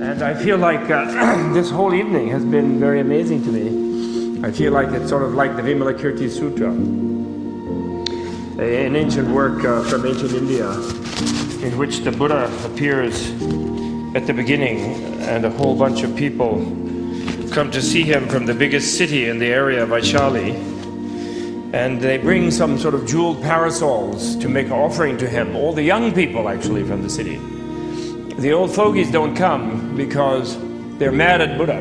And I feel like this whole evening has been very amazing to me. I feel like it's sort of like the Vimalakirti Sutra, an ancient work from ancient India, in which the Buddha appears at the beginning, and a whole bunch of people come to see him from the biggest city in the area of Vaishali, and they bring some sort of jeweled parasols to make an offering to him. All the young people, actually, from the city. The old fogies don't come because they're mad at Buddha.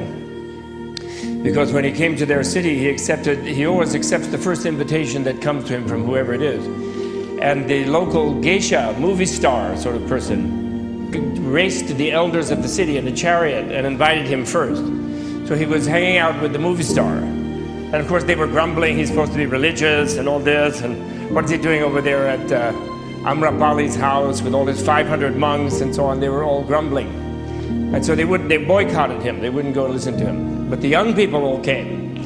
Because when he came to their city, he always accepts the first invitation that comes to him from whoever it is. And the local geisha, movie star sort of person, raced the elders of the city in a chariot and invited him first. So he was hanging out with the movie star. And of course they were grumbling, he's supposed to be religious and all this, and what's he doing over there at Amrapali's house with all his 500 monks and so on. They were all grumbling. And so they boycotted him, they wouldn't go and listen to him. But the young people all came,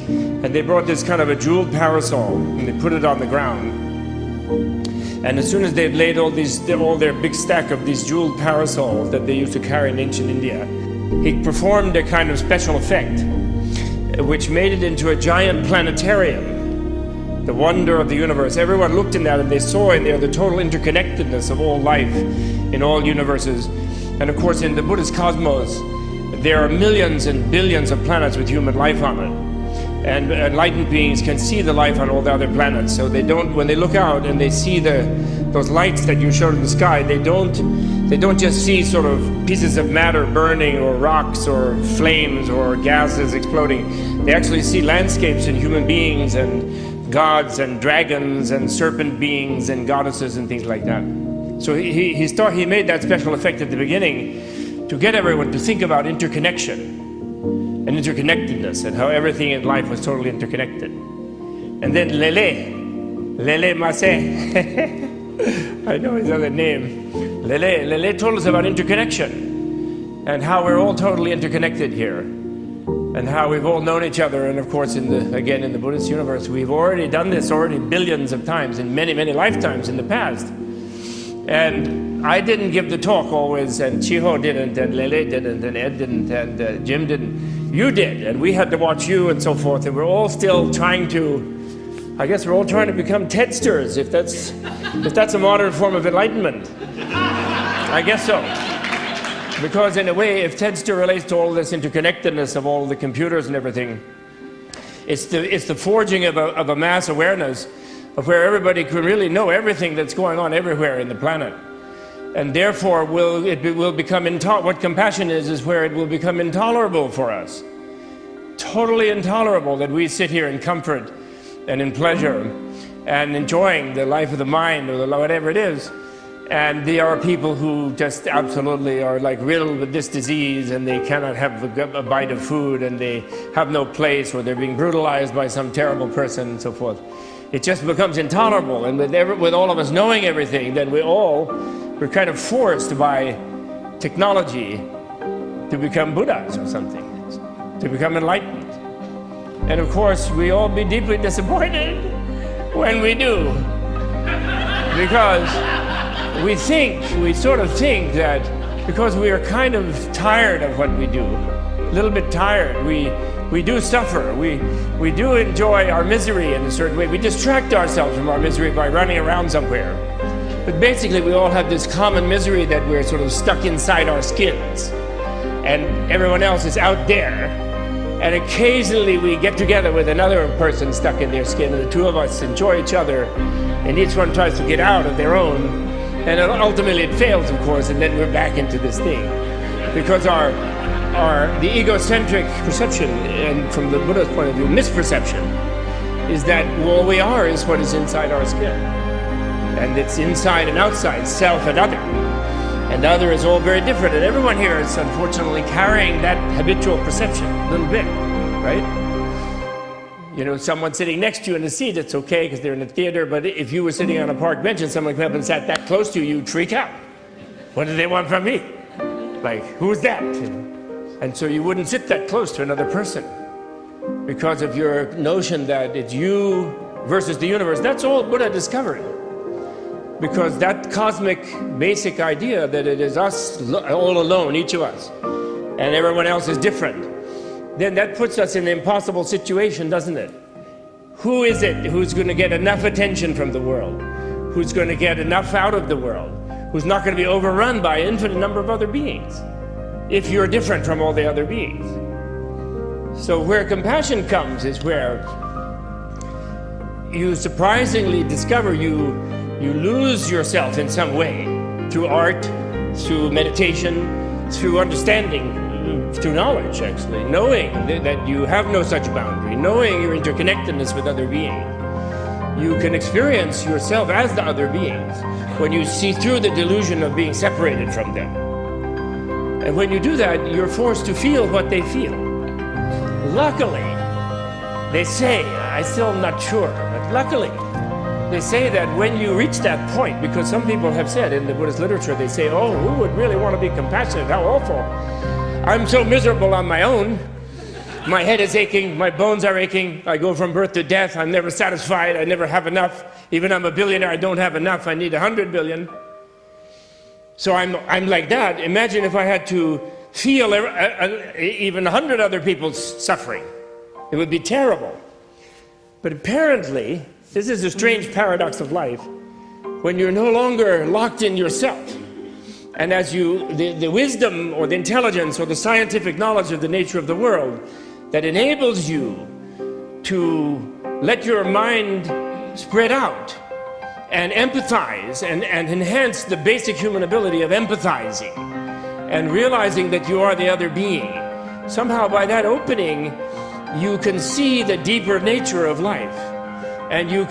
and they brought this kind of a jeweled parasol, and they put it on the ground. And as soon as they'd laid all their big stack of these jeweled parasols that they used to carry in ancient India, he performed a kind of special effect, which made it into a giant planetarium, the wonder of the universe. Everyone looked in that and they saw in there the total interconnectedness of all life in all universes. And of course, in the Buddhist cosmos, there are millions and billions of planets with human life on it. And enlightened beings can see the life on all the other planets. So they don't, when they look out and they see those lights that you showed in the sky, they don't just see sort of pieces of matter burning or rocks or flames or gases exploding. They actually see landscapes and human beings and gods and dragons and serpent beings and goddesses and things like that. So he made that special effect at the beginning to get everyone to think about interconnection and interconnectedness, and how everything in life was totally interconnected. And then Lele Masse, I know his other name. Lele told us about interconnection, and how we're all totally interconnected here, and how we've all known each other. And of course, in the Buddhist universe, we've already done this billions of times, in many, many lifetimes in the past. And I didn't give the talk always, and Chiho didn't, and Lele didn't, and Ed didn't, and Jim didn't. You did, and we had to watch you and so forth, and we're all still trying to, I guess we're all trying to become Tedsters, if that's a modern form of enlightenment. I guess so. Because in a way, if Tedster relates to all this interconnectedness of all the computers and everything, it's the forging of a mass awareness of where everybody can really know everything that's going on everywhere in the planet. And therefore, it will become what compassion is where it will become intolerable for us. Totally intolerable that we sit here in comfort and in pleasure and enjoying the life of the mind or whatever it is. And there are people who just absolutely are like riddled with this disease, and they cannot have a bite of food, and they have no place, or they're being brutalized by some terrible person and so forth. It just becomes intolerable. And with all of us knowing everything, then we're kind of forced by technology to become Buddhas or something, to become enlightened. And of course, we all be deeply disappointed when we do. Because we sort of think that because we are kind of tired of what we do, a little bit tired, we do suffer, we do enjoy our misery in a certain way. We distract ourselves from our misery by running around somewhere. But basically, we all have this common misery that we're sort of stuck inside our skins, and everyone else is out there. And occasionally we get together with another person stuck in their skin, and the two of us enjoy each other, and each one tries to get out of their own. And ultimately it fails, of course, and then we're back into this thing. Because the egocentric perception, and from the Buddha's point of view, misperception, is that all we are is what is inside our skin. And it's inside and outside, self and other. And the other is all very different. And everyone here is unfortunately carrying that habitual perception a little bit, right? You know, someone sitting next to you in the seat, it's okay because they're in the theater, but if you were sitting on a park bench and someone came up and sat that close to you, you'd freak out. What do they want from me? Like, who's that? And so you wouldn't sit that close to another person because of your notion that it's you versus the universe. That's all Buddha discovered. Because that cosmic basic idea that it is us all alone, each of us, and everyone else is different, then that puts us in an impossible situation, doesn't it? Who is it who's going to get enough attention from the world? Who's going to get enough out of the world? Who's not going to be overrun by an infinite number of other beings if you're different from all the other beings? So where compassion comes is where you surprisingly discover you lose yourself in some way, through art, through meditation, through understanding, through knowledge, actually, knowing that you have no such boundary, knowing your interconnectedness with other beings. You can experience yourself as the other beings when you see through the delusion of being separated from them. And when you do that, you're forced to feel what they feel. Luckily, they say, I'm still not sure, but luckily, they say that when you reach that point, because some people have said in the Buddhist literature, they say, oh, who would really want to be compassionate? How awful. I'm so miserable on my own. My head is aching, my bones are aching, I go from birth to death, I'm never satisfied, I never have enough. Even I'm a billionaire, I don't have enough, I need 100 billion. So I'm like that. Imagine if I had to feel even 100 other people's suffering. It would be terrible. But apparently, this is a strange paradox of life, when you're no longer locked in yourself, and as the wisdom or the intelligence or the scientific knowledge of the nature of the world that enables you to let your mind spread out and empathize and enhance the basic human ability of empathizing and realizing that you are the other being. Somehow by that opening, you can see the deeper nature of life, and you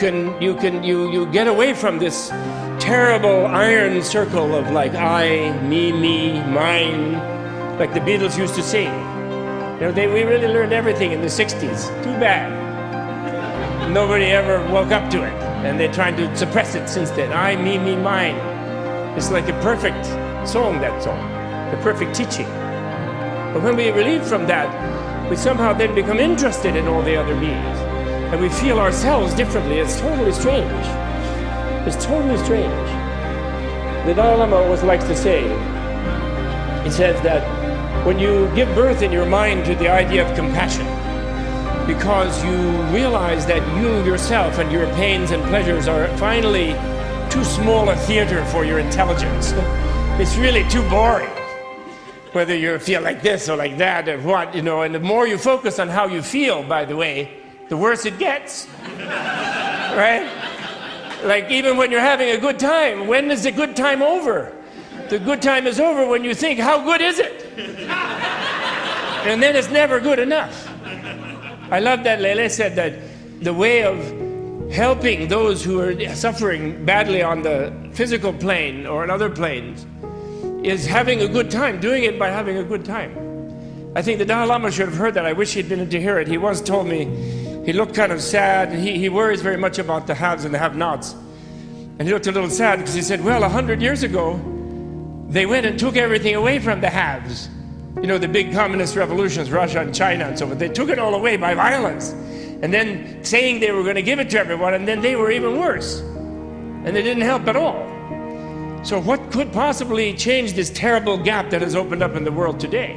get away from this terrible iron circle of like I, me, mine, like the Beatles used to sing. You know, we really learned everything in the 60s. Too bad. Nobody ever woke up to it, and they're trying to suppress it since then. I, me, mine. It's like a perfect song, that song, the perfect teaching. But when we relieve from that, we somehow then become interested in all the other beings, and we feel ourselves differently. It's totally strange. It's totally strange. The Dalai Lama always likes to say, he says that when you give birth in your mind to the idea of compassion, because you realize that you yourself and your pains and pleasures are finally too small a theater for your intelligence. It's really too boring, whether you feel like this or like that or what, you know, and the more you focus on how you feel, by the way, the worse it gets, right? Like even when you're having a good time, when is the good time over? The good time is over when you think, how good is it? And then it's never good enough. I love that Lele said that the way of helping those who are suffering badly on the physical plane or on other planes is having a good time, doing it by having a good time. I think the Dalai Lama should have heard that. I wish he'd been to hear it. He once told me, he looked kind of sad. He worries very much about the haves and the have-nots. And he looked a little sad because he said, well, 100 years ago, they went and took everything away from the haves. You know, the big communist revolutions, Russia and China and so forth. They took it all away by violence. And then saying they were going to give it to everyone, and then they were even worse. And they didn't help at all. So what could possibly change this terrible gap that has opened up in the world today?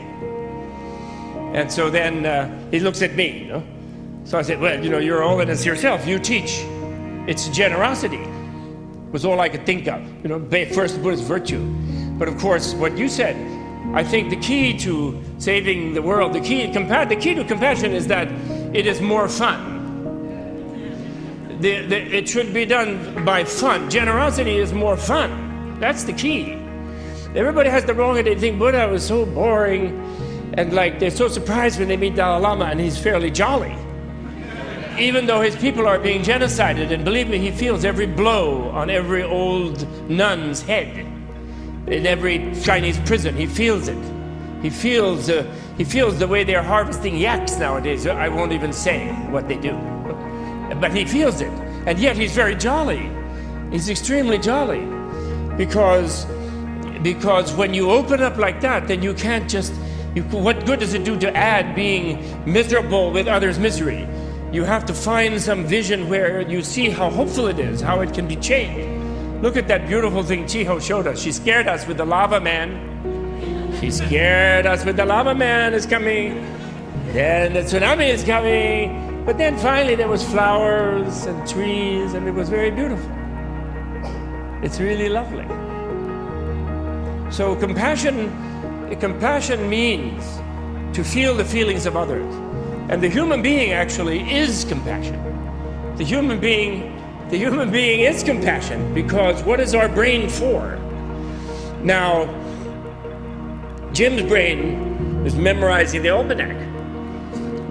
And so then he looks at me, you know. So I said, well, you know, you're all in this yourself. You teach. It's generosity. Was all I could think of. You know, first Buddhist virtue. But of course, what you said, I think the key to saving the world, the key to compassion is that it is more fun. It should be done by fun. Generosity is more fun. That's the key. Everybody has the wrong idea. They think Buddha was so boring, and like they're so surprised when they meet Dalai Lama and he's fairly jolly. Even though his people are being genocided, and believe me, he feels every blow on every old nun's head. In every Chinese prison, he feels it. He feels the way they're harvesting yaks nowadays. I won't even say what they do, but he feels it. And yet he's very jolly. He's extremely jolly, because when you open up like that, then you can't just. What good does it do to add being miserable with others' misery? You have to find some vision where you see how hopeful it is, how it can be changed. Look at that beautiful thing Chiho showed us. She scared us with the lava man. He scared us with the lava man is coming, then the tsunami is coming, but then finally there was flowers and trees, and it was very beautiful. It's really lovely. So compassion means to feel the feelings of others. And the human being actually is compassion. The human being is compassion, because what is our brain for? Now, Jim's brain is memorizing the almanac,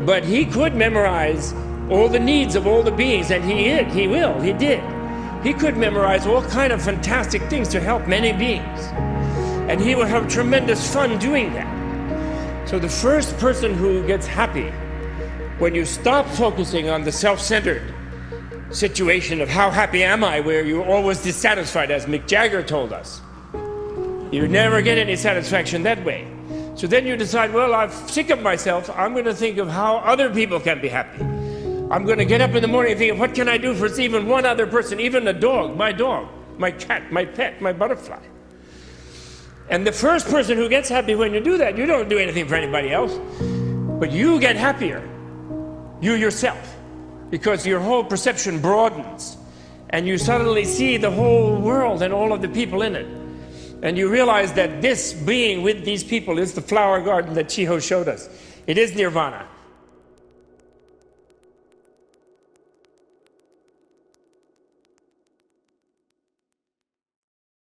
but he could memorize all the needs of all the beings, and he did. He could memorize all kind of fantastic things to help many beings. And he will have tremendous fun doing that. So the first person who gets happy when you stop focusing on the self-centered situation of how happy am I, where you're always dissatisfied, as Mick Jagger told us. You never get any satisfaction that way. So then you decide, well, I'm sick of myself. I'm going to think of how other people can be happy. I'm going to get up in the morning and think of what can I do for even one other person, even a dog, my cat, my pet, my butterfly. And the first person who gets happy when you do that, you don't do anything for anybody else, but you get happier, you yourself, because your whole perception broadens, and you suddenly see the whole world and all of the people in it. And you realize that this being with these people is the flower garden that Chiho showed us. It is nirvana.